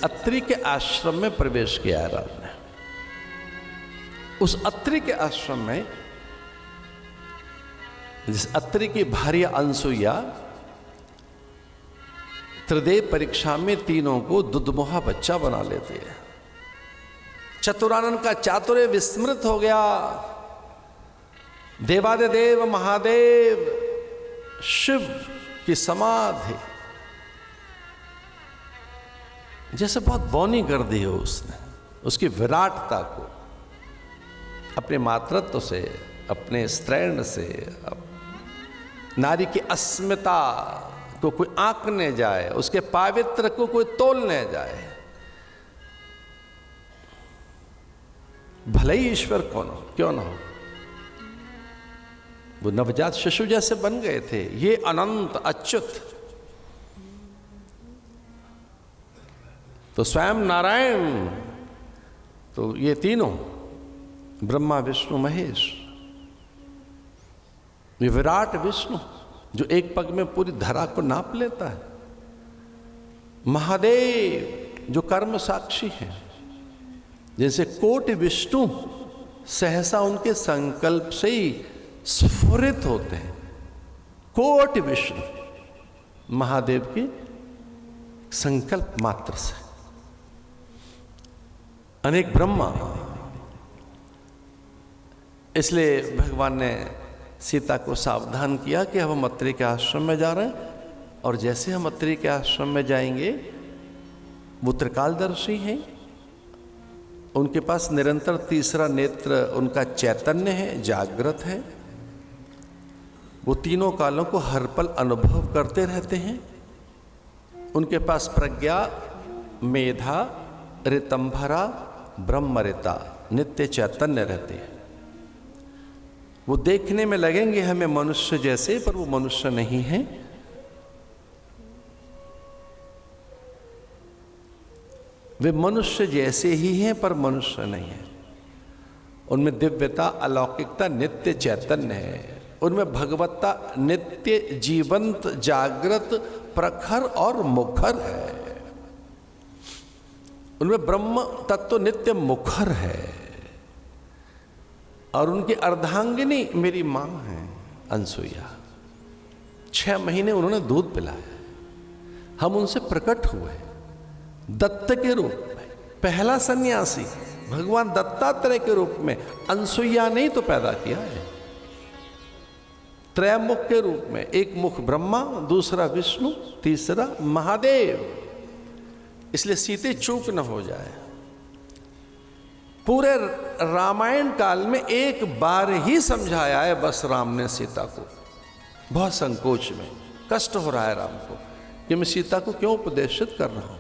अत्रि के आश्रम में प्रवेश किया है राम ने। उस अत्रि के आश्रम में जिस अत्रि की भार्या अनसुईया त्रिदेव परीक्षा में तीनों को दुधमुहा बच्चा बना लेते हैं। चतुरानन का चातुर्य विस्मृत हो गया। देवादिदेव महादेव शिव की समाधि जैसे बहुत बौनी कर दी हो उसने, उसकी विराटता को अपने मातृत्व से, अपने स्त्रैण से, नारी की अस्मिता को कोई आंकने जाए, उसके पावित्र को कोई तोलने जाए। भले ही ईश्वर कौन हो, क्यों ना हो, वो नवजात शिशु जैसे बन गए थे। ये अनंत अच्युत तो स्वयं नारायण, तो ये तीनों ब्रह्मा विष्णु महेश, ये विराट विष्णु जो एक पग में पूरी धरा को नाप लेता है, महादेव जो कर्म साक्षी है, जैसे कोटि विष्णु सहसा उनके संकल्प से ही स्फुरित होते हैं। कोटि विष्णु महादेव के संकल्प मात्र से, अनेक ब्रह्मा। इसलिए भगवान ने सीता को सावधान किया कि अब हम अत्रि के आश्रम में जा रहे हैं, और जैसे हम अत्रि के आश्रम में जाएंगे, वो त्रिकालदर्शी हैं, उनके पास निरंतर तीसरा नेत्र उनका चैतन्य है, जागृत है, वो तीनों कालों को हर पल अनुभव करते रहते हैं। उनके पास प्रज्ञा, मेधा, ऋतंभरा, ब्रह्मरिता नित्य चैतन्य रहते हैं। वो देखने में लगेंगे हमें मनुष्य जैसे, पर वो मनुष्य नहीं है। वे मनुष्य जैसे ही हैं पर मनुष्य नहीं है। उनमें दिव्यता, अलौकिकता, नित्य चैतन्य है। उनमें भगवत्ता नित्य जीवंत, जागृत, प्रखर और मुखर है। उनमें ब्रह्म तत्व नित्य मुखर है। और उनकी अर्धांगिनी मेरी मां है अनसुईया। 6 महीने उन्होंने दूध पिलाया। हम उनसे प्रकट हुए दत्त के रूप में। पहला सन्यासी भगवान दत्तात्रेय के रूप में अनसुईया ने ही तो पैदा किया है। त्रैमुख के रूप में, एक मुख ब्रह्मा, दूसरा विष्णु, तीसरा महादेव। इसलिए सीते चूक न हो जाए। पूरे रामायण काल में एक बार ही समझाया है बस राम ने सीता को, बहुत संकोच में। कष्ट हो रहा है राम को कि मैं सीता को क्यों उपदेशित कर रहा हूं।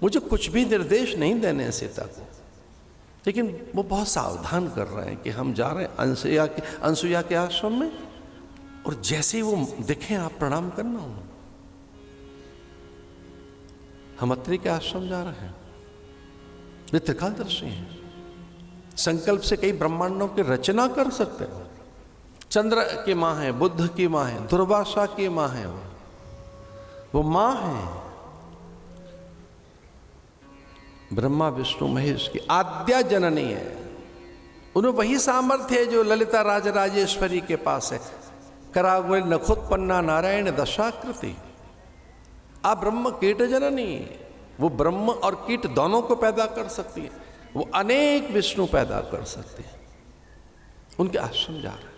मुझे कुछ भी निर्देश नहीं देने हैं सीता को, लेकिन वो बहुत सावधान कर रहे हैं कि हम जा रहे हैं अनसुईया के आश्रम में, और जैसे ही वो दिखें आप प्रणाम करना हो। हम अत्रि के आश्रम जा रहे हैं। वे त्रिकालदर्शी हैं, संकल्प से कई ब्रह्मांडों की रचना कर सकते हैं। चंद्र की मां है, बुद्ध की मां है, दुर्वासा की मां है, वो मां है ब्रह्मा विष्णु महेश की आद्या जननी है। उन्हें वही सामर्थ्य है जो ललिता राजराजेश्वरी के पास है। कराग्नि नखोत्पन्ना नारायण दशाकृति। आप ब्रह्म कीट जननी, वो ब्रह्म और कीट दोनों को पैदा कर सकती है। वो अनेक विष्णु पैदा कर सकती है। उनके आश्रम जा रहे हैं।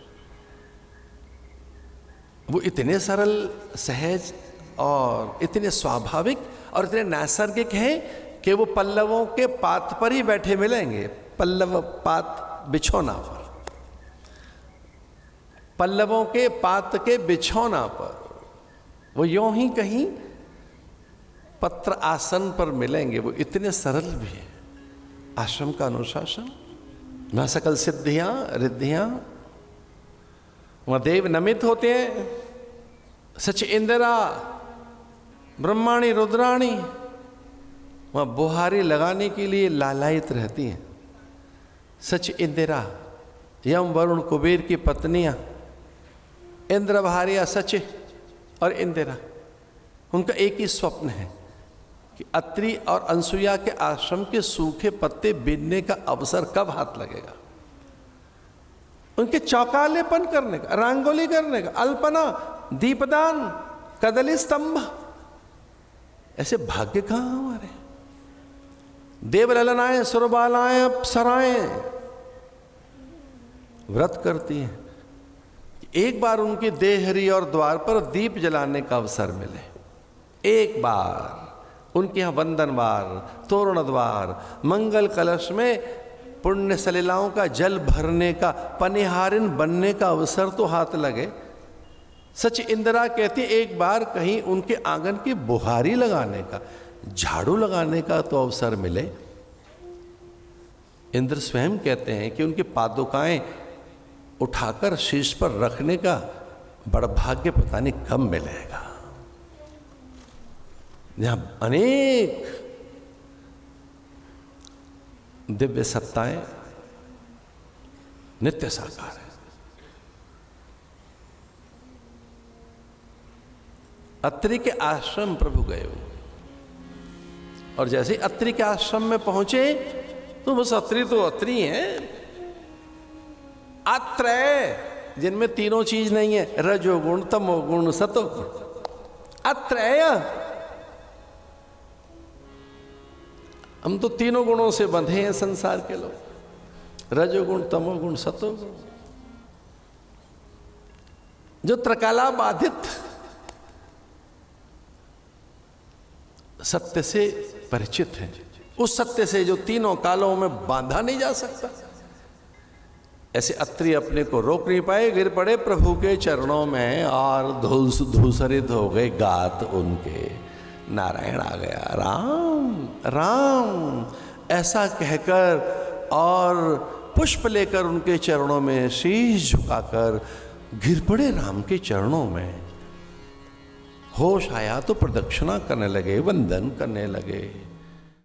वो इतने सरल, सहज और इतने स्वाभाविक और इतने नैसर्गिक हैं कि वो पल्लवों के पात पर ही बैठे मिलेंगे। पल्लव पात बिछौना पर, पल्लवों के पात के बिछौना पर वो यूं ही कहीं पत्र आसन पर मिलेंगे। वो इतने सरल भी है। आश्रम का अनुशासन, वहां सकल सिद्धियां रिद्धियां, वहां देव नमित होते हैं। सच इंदिरा ब्रह्माणी रुद्राणी वहां बुहारी लगाने के लिए लालायित रहती हैं। सच इंदिरा, यम वरुण कुबेर की पत्नियां इंद्र भार्या सच और इंदिरा, उनका एक ही स्वप्न है कि अत्रि और अनसुईया के आश्रम के सूखे पत्ते बीनने का अवसर कब हाथ लगेगा। उनके चौकालेपन करने का, रंगोली करने का, अल्पना, दीपदान, कदली स्तंभ, ऐसे भाग्य कहां हमारे। देवललनाएं, सुरबालाएं, अप्सराएं व्रत करती हैं, एक बार उनके देहरी और द्वार पर दीप जलाने का अवसर मिले, एक बार उनके यहाँ वंदनवार, तोरण द्वार, मंगल कलश में पुण्य सलिलाओं का जल भरने का, पनिहारिन बनने का अवसर तो हाथ लगे। सच इंदिरा कहती एक बार कहीं उनके आंगन की बुहारी लगाने का, झाड़ू लगाने का तो अवसर मिले। इंद्र स्वयं कहते हैं कि उनकी पादुकाएं उठाकर शीश पर रखने का बड़ा भाग्य पता नहीं कब मिलेगा। यहां अनेक दिव्य सत्ताएं नित्य साकार है। अत्रि के आश्रम प्रभु गए और जैसे अत्रि के आश्रम में पहुंचे तो बस अत्रि तो अत्रि हैं, अत्रय जिनमें तीनों चीज नहीं है, रजोगुण, तमोगुण, सतोगुण, अत्रय। हम तो तीनों गुणों से बंधे हैं संसार के लोग, रजोगुण, तमोगुण, सतोगुण। जो त्रिकाला बाधित सत्य से परिचित हैं, उस सत्य से जो तीनों कालों में बांधा नहीं जा सकता, ऐसे अत्रि अपने को रोक नहीं पाए, गिर पड़े प्रभु के चरणों में और धूसरित हो गए गात उनके। नारायण आ गया, राम राम ऐसा कहकर और पुष्प लेकर उनके चरणों में शीश झुकाकर गिर पड़े राम के चरणों में। होश आया तो प्रदक्षिणा करने लगे, वंदन करने लगे।